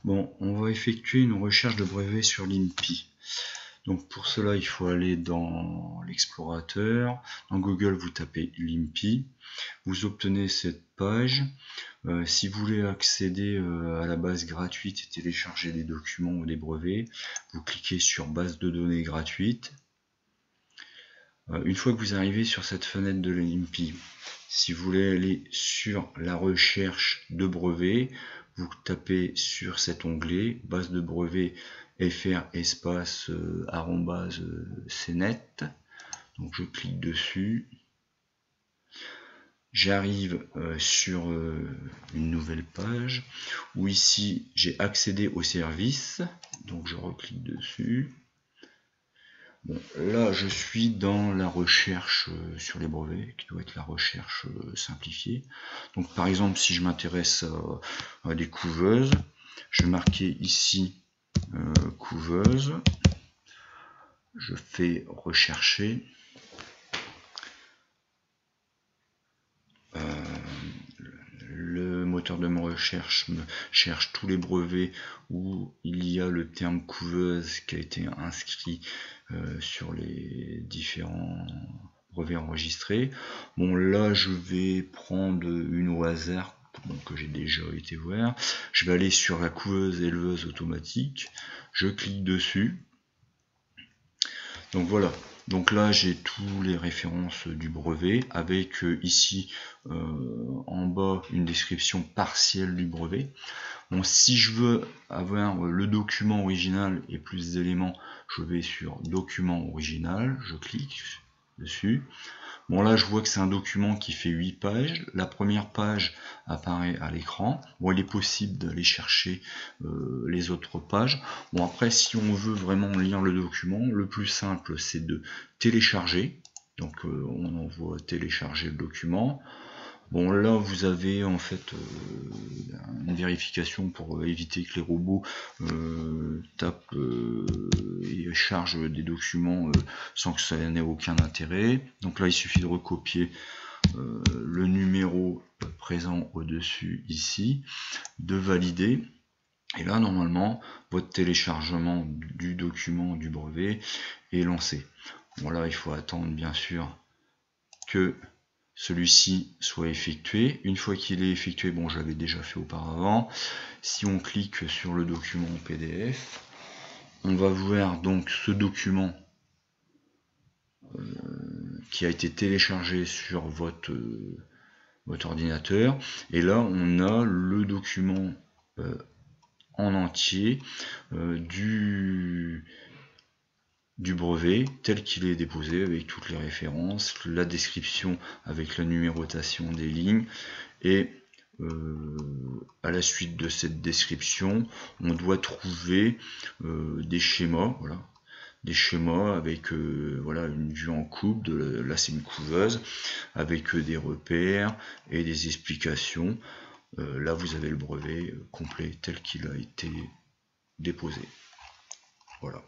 Bon, on va effectuer une recherche de brevet sur l'INPI. Donc pour cela, il faut aller dans l'explorateur. Dans Google, vous tapez l'INPI. Vous obtenez cette page. Si vous voulez accéder à la base gratuite et télécharger des documents ou des brevets, vous cliquez sur base de données gratuite. Une fois que vous arrivez sur cette fenêtre de l'INPI, si vous voulez aller sur la recherche de brevets, vous tapez sur cet onglet base de brevets fr espace @cnet. Donc je clique dessus. J'arrive sur une nouvelle page où ici j'ai accédé au service. Donc je reclique dessus. Bon, là, je suis dans la recherche sur les brevets, qui doit être la recherche simplifiée. Donc, par exemple, si je m'intéresse à des couveuses, je vais marquer ici couveuse. Je fais rechercher. Le moteur de recherche me cherche tous les brevets où il y a le terme couveuse qui a été inscrit sur les différents brevets enregistrés. Bon, là je vais prendre une au hasard que j'ai déjà été voir. Je vais aller sur la couveuse éleveuse automatique, je clique dessus. Donc voilà, donc là j'ai tous les références du brevet avec ici en bas une description partielle du brevet. Bon, si je veux avoir le document original et plus d'éléments, je vais sur document original, je clique dessus. Bon, là je vois que c'est un document qui fait 8 pages. La première page apparaît à l'écran. Bon, il est possible d'aller chercher les autres pages. Bon, après, si on veut vraiment lire le document, le plus simple c'est de télécharger. Donc on envoie télécharger le document. Bon, là vous avez en fait une vérification pour éviter que les robots tapent et chargent des documents sans que ça n'ait aucun intérêt. Donc là il suffit de recopier le numéro présent au-dessus ici, de valider. Et là normalement votre téléchargement du document du brevet est lancé. Bon, là il faut attendre bien sûr que celui-ci soit effectué. Une fois qu'il est effectué, bon, je l'avais déjà fait auparavant, si on clique sur le document PDF, on va voir donc ce document qui a été téléchargé sur votre ordinateur, et là on a le document en entier du brevet tel qu'il est déposé avec toutes les références, la description avec la numérotation des lignes, et à la suite de cette description on doit trouver des schémas, voilà, des schémas avec voilà, une vue en coupe, là c'est une couveuse, avec des repères et des explications. Là vous avez le brevet complet tel qu'il a été déposé. Voilà.